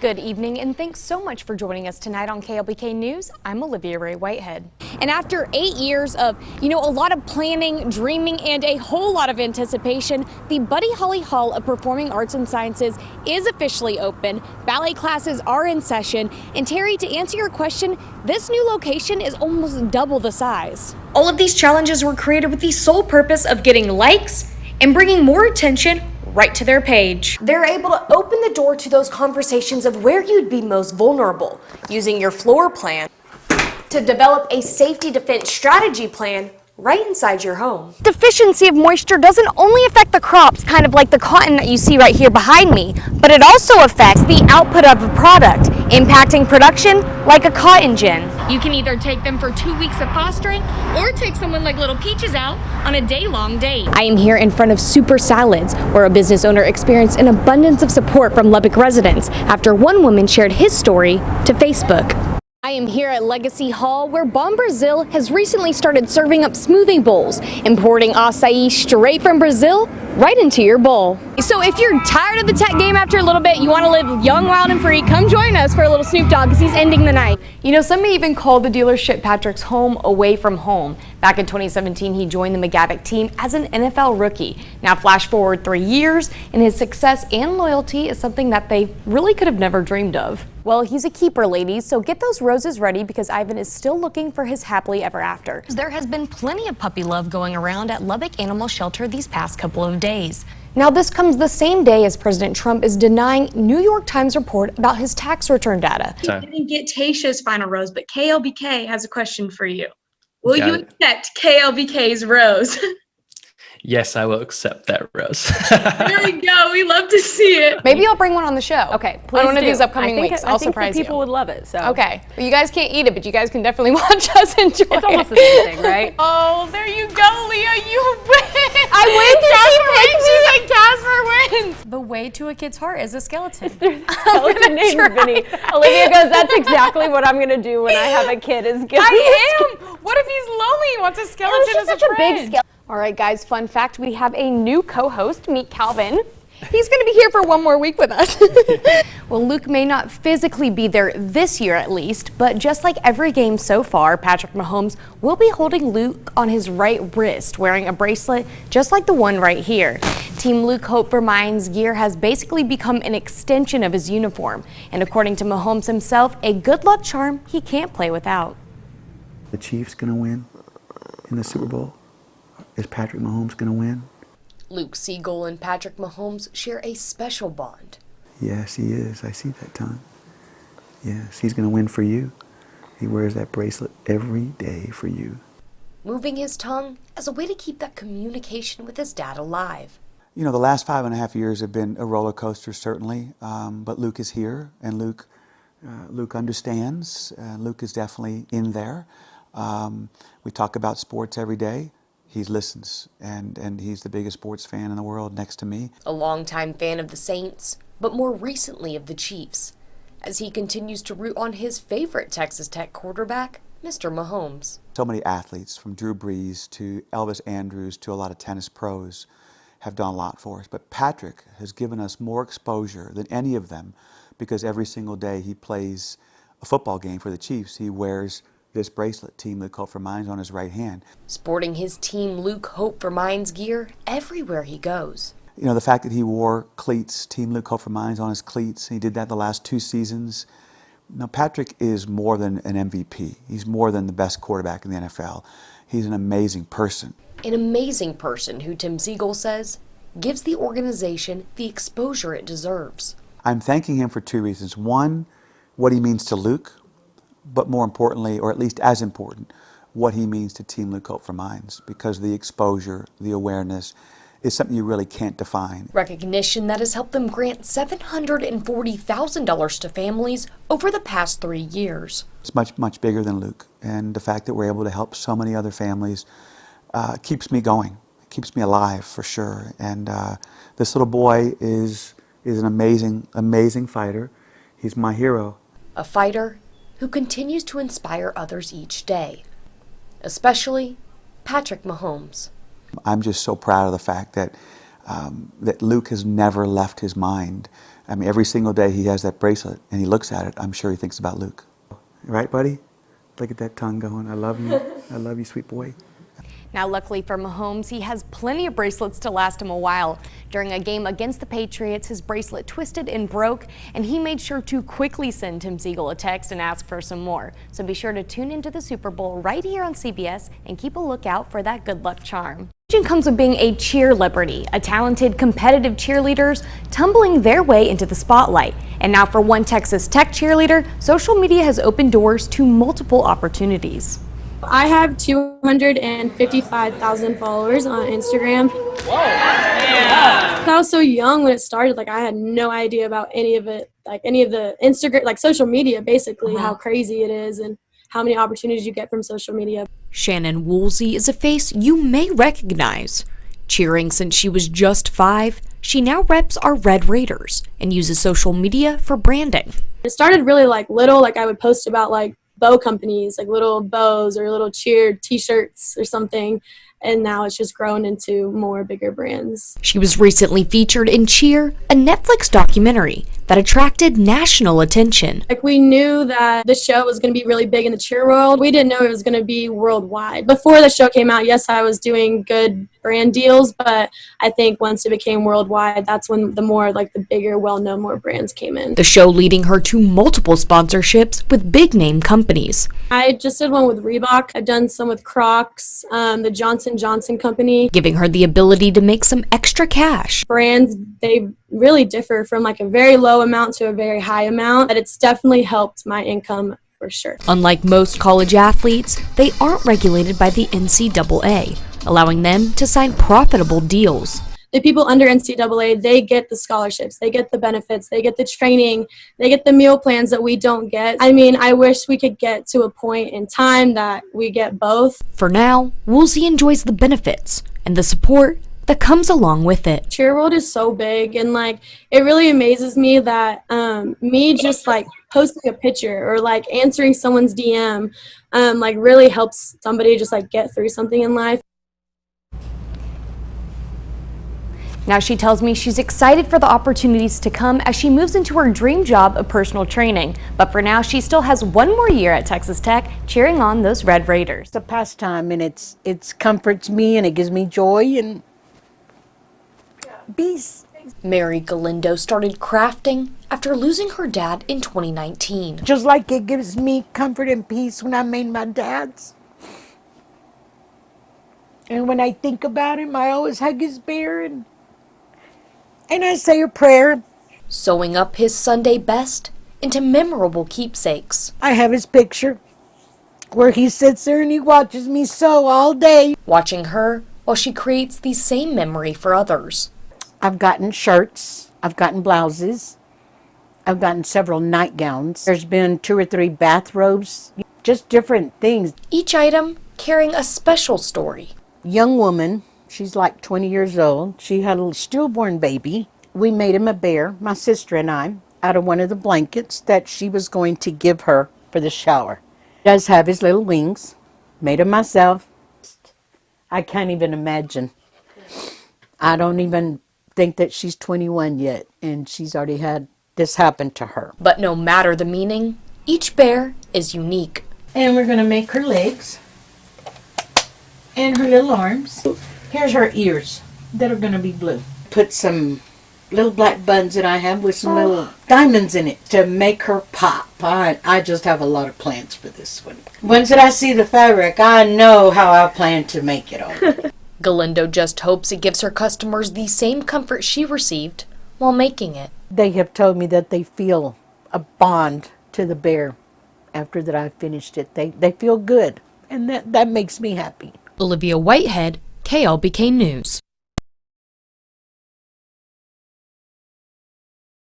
Good evening, and thanks so much for joining us tonight on KLBK News. I'm Olivia Rae Whitehead. And after 8 years of, a lot of planning, dreaming, and a whole lot of anticipation, the Buddy Holly Hall of Performing Arts and Sciences is officially open. Ballet classes are in session. And Terry, to answer your question, this new location is almost double the size. All of these challenges were created with the sole purpose of getting likes and bringing more attention right to their page. They're able to open the door to those conversations of where you'd be most vulnerable, using your floor plan to develop a safety defense strategy plan right inside your home. Deficiency of moisture doesn't only affect the crops, kind of like the cotton that you see right here behind me, but it also affects the output of a product, impacting production like a cotton gin. You can either take them for 2 weeks of fostering or take someone like Little Peaches out on a day-long date. I am here in front of Super Salads, where a business owner experienced an abundance of support from Lubbock residents after one woman shared his story to Facebook. I am here at Legacy Hall, where Bom Brazil has recently started serving up smoothie bowls, importing acai straight from Brazil right into your bowl. So if you're tired of the tech game after a little bit, you want to live young, wild, and free, come join us for a little Snoop Dogg because he's ending the night. Some may even call the dealership Patrick's home away from home. Back in 2017, he joined the McGavick team as an NFL rookie. Now flash forward 3 years, and his success and loyalty is something that they really could have never dreamed of. Well, he's a keeper, ladies, so get those roses ready because Ivan is still looking for his happily ever after. There has been plenty of puppy love going around at Lubbock Animal Shelter these past couple of days. Now, this comes the same day as President Trump is denying New York Times report about his tax return data. You didn't get Tayshia's final rose, but KLBK has a question for you. Will you accept KLBK's rose? Yes, I will accept that rose. There we go. We love to see it. Maybe I'll bring one on the show. Okay, please on one do. of these upcoming weeks. I'll surprise you. People would love it. So okay, well, you guys can't eat it, but you guys can definitely watch us enjoy it. It's almost the same thing, right? Oh, there you go, Leah. You win. I win. Casper wins. The way to a kid's heart is a skeleton. Skeleton named Vinny. Olivia goes, that's exactly what I'm gonna do when I have a kid. Is get I am. What if he's lonely? He wants a skeleton as a such a big friend. skeleton. All right, guys, fun fact, we have a new co-host, meet Calvin. He's going to be here for one more week with us. Well, Luke may not physically be there this year at least, but just like every game so far, Patrick Mahomes will be holding Luke on his right wrist, wearing a bracelet just like the one right here. Team Luke Hope for Minds gear has basically become an extension of his uniform, and according to Mahomes himself, a good luck charm he can't play without. The Chiefs going to win in the Super Bowl? Is Patrick Mahomes going to win? Luke Siegel and Patrick Mahomes share a special bond. Yes, he is. I see that tongue. Yes, he's going to win for you. He wears that bracelet every day for you. Moving his tongue as a way to keep that communication with his dad alive. The last 5.5 years have been a roller coaster, certainly, but Luke is here, and Luke understands. Luke is definitely in there. We talk about sports every day. He listens, and he's the biggest sports fan in the world next to me. A longtime fan of the Saints, but more recently of the Chiefs, as he continues to root on his favorite Texas Tech quarterback, Mr. Mahomes. So many athletes, from Drew Brees to Elvis Andrews to a lot of tennis pros, have done a lot for us. But Patrick has given us more exposure than any of them because every single day he plays a football game for the Chiefs, he wears this bracelet, Team Luke Hope for Minds, on his right hand. Sporting his Team Luke Hope for Minds gear everywhere he goes. The fact that he wore cleats, Team Luke Hope for Minds on his cleats, he did that the last 2 seasons. Now, Patrick is more than an MVP. He's more than the best quarterback in the NFL. He's an amazing person. An amazing person who Tim Siegel says gives the organization the exposure it deserves. I'm thanking him for 2 reasons. One, what he means to Luke, but more importantly, or at least as important, what he means to Team Luke Hope for Minds, because the exposure, the awareness, is something you really can't define. Recognition that has helped them grant $740,000 to families over the past 3 years. It's much, much bigger than Luke, and the fact that we're able to help so many other families keeps me going, keeps me alive for sure. And this little boy is an amazing, amazing fighter. He's my hero. A fighter who continues to inspire others each day, especially Patrick Mahomes. I'm just so proud of the fact that that Luke has never left his mind. I mean, every single day he has that bracelet and he looks at it, I'm sure he thinks about Luke. Right, buddy? Look at that tongue going, I love you. I love you, sweet boy. Now, luckily for Mahomes, he has plenty of bracelets to last him a while. During a game against the Patriots, his bracelet twisted and broke, and he made sure to quickly send Tim Siegel a text and ask for some more. So be sure to tune into the Super Bowl right here on CBS and keep a lookout for that good luck charm. Comes with being a cheerlebrity, a talented, competitive cheerleaders tumbling their way into the spotlight. And now for one Texas Tech cheerleader, social media has opened doors to multiple opportunities. I have 255,000 followers on Instagram. Whoa. Yeah. I was so young when it started, like I had no idea about any of it, like any of the Instagram, like social media, basically, how crazy it is and how many opportunities you get from social media. Shannon Woolsey is a face you may recognize. Cheering since she was just 5, she now reps our Red Raiders and uses social media for branding. It started really like little, like I would post about like bow companies, like little bows or little cheer t-shirts or something, and now it's just grown into more bigger brands. She was recently featured in Cheer, a Netflix documentary that attracted national attention. Like we knew that the show was going to be really big in the cheer world. We didn't know it was going to be worldwide. Before the show came out, yes, I was doing good brand deals, but I think once it became worldwide, that's when the more like the bigger, well-known more brands came in. The show leading her to multiple sponsorships with big name companies. I just did one with Reebok. I've done some with Crocs, the Johnson & Johnson company. Giving her the ability to make some extra cash. Brands, they really differ from like a very low amount to a very high amount, but it's definitely helped my income for sure. Unlike most college athletes, they aren't regulated by the NCAA, allowing them to sign profitable deals. The people under NCAA, they get the scholarships, they get the benefits, they get the training, they get the meal plans that we don't get. I mean, I wish we could get to a point in time that we get both. For now, Woolsey enjoys the benefits and the support that comes along with it. Cheer world is so big, and like it really amazes me that me just like posting a picture or like answering someone's DM like really helps somebody just like get through something in life. Now she tells me she's excited for the opportunities to come as she moves into her dream job of personal training. But for now, she still has one more year at Texas Tech cheering on those Red Raiders. It's a pastime, and it comforts me and it gives me joy and peace. Mary Galindo started crafting after losing her dad in 2019. Just like it gives me comfort and peace when I made my dad's. And when I think about him, I always hug his bear and I say a prayer. Sewing up his Sunday best into memorable keepsakes. I have his picture where he sits there and he watches me sew all day. Watching her while she creates the same memory for others. I've gotten shirts, I've gotten blouses, I've gotten several nightgowns. There's been 2 or 3 bathrobes, just different things. Each item carrying a special story. Young woman, she's like 20 years old. She had a stillborn baby. We made him a bear, my sister and I, out of one of the blankets that she was going to give her for the shower. He does have his little wings, made him myself. I can't even imagine. I don't even think that she's 21 yet, and she's already had this happen to her. But no matter the meaning, each bear is unique. And we're going to make her legs and her little arms. Here's her ears that are going to be blue. Put some little black buttons that I have with some little diamonds in it to make her pop. I just have a lot of plans for this one. Once that I see the fabric, I know how I plan to make it all. Galindo just hopes it gives her customers the same comfort she received while making it. They have told me that they feel a bond to the bear after that I finished it. They feel good, and that makes me happy. Olivia Whitehead, KLBK News.